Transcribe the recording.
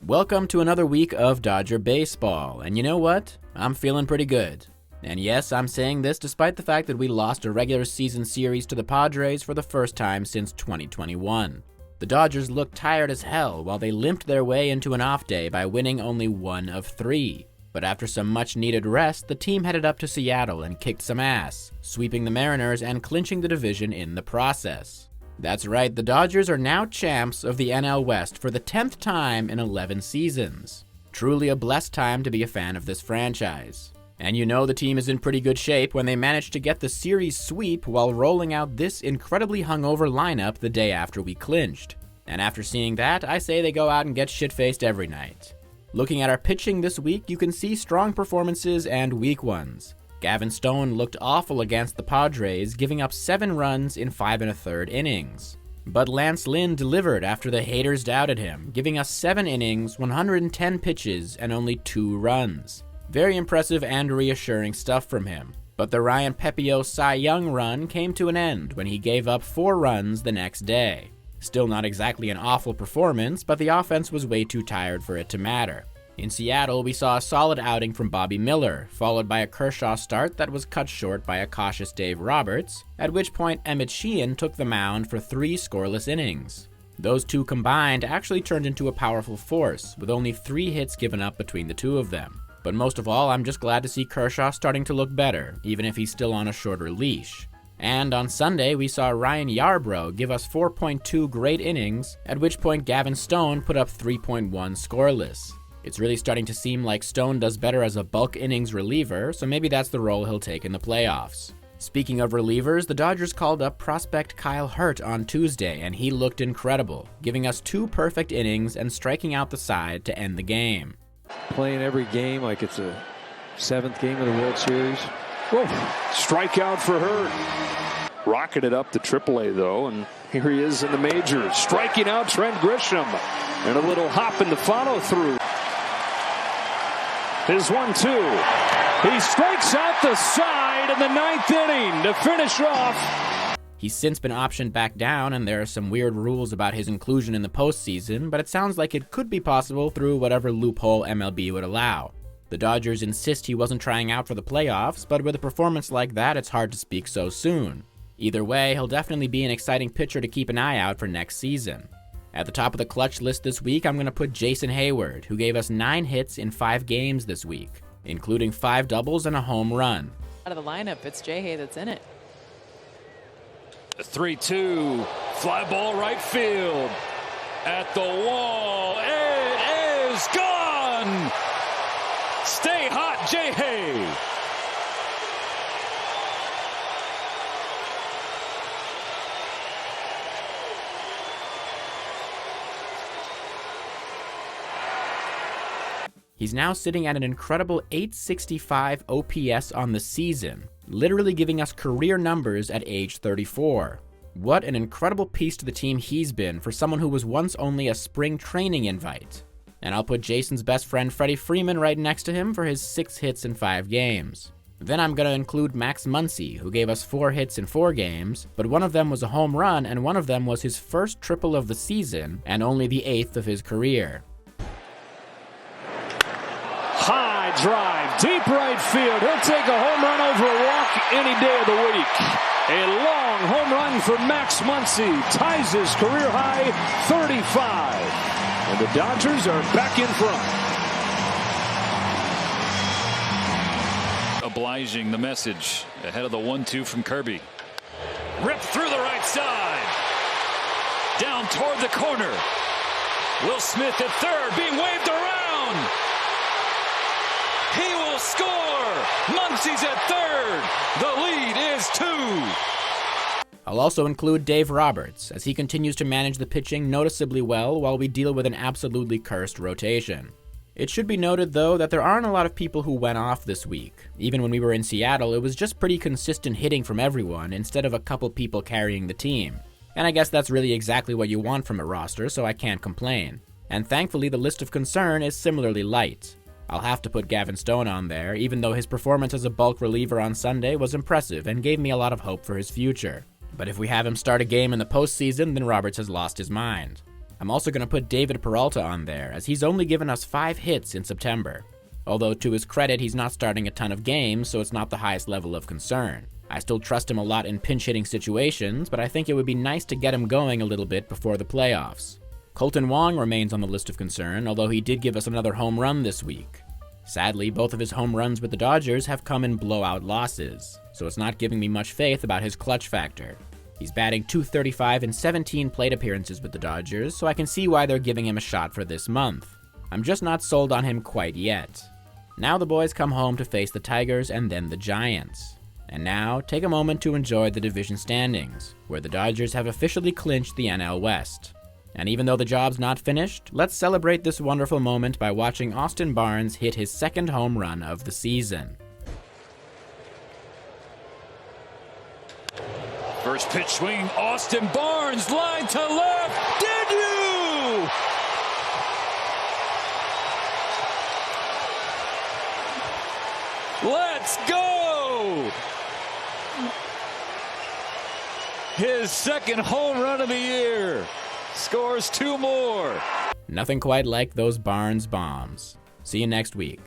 Welcome to another week of Dodger baseball, and you know what? I'm feeling pretty good. And yes, I'm saying this despite the fact that we lost a regular season series to the Padres for the first time since 2021. The Dodgers looked tired as hell while they limped their way into an off day by winning only 1 of 3. But after some much needed rest, the team headed up to Seattle and kicked some ass, sweeping the Mariners and clinching the division in the process. That's right, the Dodgers are now champs of the NL West for the 10th time in 11 seasons. Truly a blessed time to be a fan of this franchise. And you know the team is in pretty good shape when they managed to get the series sweep while rolling out this incredibly hungover lineup the day after we clinched. And after seeing that, I say they go out and get shit-faced every night. Looking at our pitching this week, you can see strong performances and weak ones. Gavin Stone looked awful against the Padres, giving up 7 runs in 5 1/3 innings. But Lance Lynn delivered after the haters doubted him, giving us 7 innings, 110 pitches, and only 2 runs. Very impressive and reassuring stuff from him. But the Ryan Pepio Cy Young run came to an end when he gave up 4 runs the next day. Still not exactly an awful performance, but the offense was way too tired for it to matter. In Seattle, we saw a solid outing from Bobby Miller, followed by a Kershaw start that was cut short by a cautious Dave Roberts, at which point Emmett Sheehan took the mound for 3 scoreless innings. Those two combined actually turned into a powerful force, with only 3 hits given up between the two of them. But most of all, I'm just glad to see Kershaw starting to look better, even if he's still on a shorter leash. And on Sunday, we saw Ryan Yarbrough give us 4.2 great innings, at which point Gavin Stone put up 3.1 scoreless. It's really starting to seem like Stone does better as a bulk innings reliever, so maybe that's the role he'll take in the playoffs. Speaking of relievers, the Dodgers called up prospect Kyle Hurt on Tuesday, and he looked incredible, giving us 2 perfect innings and striking out the side to end the game. Playing every game like it's a 7th game of the World Series. Whoa, strikeout for Hurt. Rocketed up to AAA though, and here he is in the majors, striking out Trent Grisham, and a little hop in the follow through. His 1-2. He strikes out the side in the 9th inning to finish off. He's since been optioned back down, and there are some weird rules about his inclusion in the postseason, but it sounds like it could be possible through whatever loophole MLB would allow. The Dodgers insist he wasn't trying out for the playoffs, but with a performance like that, it's hard to speak so soon. Either way, he'll definitely be an exciting pitcher to keep an eye out for next season. At the top of the clutch list this week, I'm going to put Jason Heyward, who gave us 9 hits in 5 games this week, including 5 doubles and a home run. Out of the lineup, it's J-Hay that's in it. The 3-2, fly ball right field, at the wall, it is gone! Stay hot, J-Hay! He's now sitting at an incredible 865 OPS on the season, literally giving us career numbers at age 34. What an incredible piece to the team he's been for someone who was once only a spring training invite. And I'll put Jason's best friend Freddie Freeman right next to him for his 6 hits in 5 games. Then I'm going to include Max Muncy, who gave us 4 hits in 4 games, but one of them was a home run and one of them was his first triple of the season and only the 8th of his career. High drive, deep right field. He'll take a home run over a walk any day of the week. A long home run for Max Muncy. Ties his career high 35. And the Dodgers are back in front. Obliging the message ahead of the 1-2 from Kirby. Ripped through the right side. Down toward the corner. Will Smith at third, being waved around. He will score! Muncy's at third! The lead is 2! I'll also include Dave Roberts, as he continues to manage the pitching noticeably well while we deal with an absolutely cursed rotation. It should be noted, though, that there aren't a lot of people who went off this week. Even when we were in Seattle, it was just pretty consistent hitting from everyone instead of a couple people carrying the team. And I guess that's really exactly what you want from a roster, so I can't complain. And thankfully, the list of concern is similarly light. I'll have to put Gavin Stone on there, even though his performance as a bulk reliever on Sunday was impressive and gave me a lot of hope for his future. But if we have him start a game in the postseason, then Roberts has lost his mind. I'm also going to put David Peralta on there, as he's only given us 5 hits in September. Although to his credit, he's not starting a ton of games, so it's not the highest level of concern. I still trust him a lot in pinch-hitting situations, but I think it would be nice to get him going a little bit before the playoffs. Colton Wong remains on the list of concern, although he did give us another home run this week. Sadly, both of his home runs with the Dodgers have come in blowout losses, so it's not giving me much faith about his clutch factor. He's batting .235 in 17 plate appearances with the Dodgers, so I can see why they're giving him a shot for this month. I'm just not sold on him quite yet. Now the boys come home to face the Tigers and then the Giants. And now, take a moment to enjoy the division standings, where the Dodgers have officially clinched the NL West. And even though the job's not finished, let's celebrate this wonderful moment by watching Austin Barnes hit his second home run of the season. First pitch swinging, Austin Barnes, line to left. Did you? Let's go! His second home run of the year. Scores 2 more. Nothing quite like those Barnes bombs. See you next week.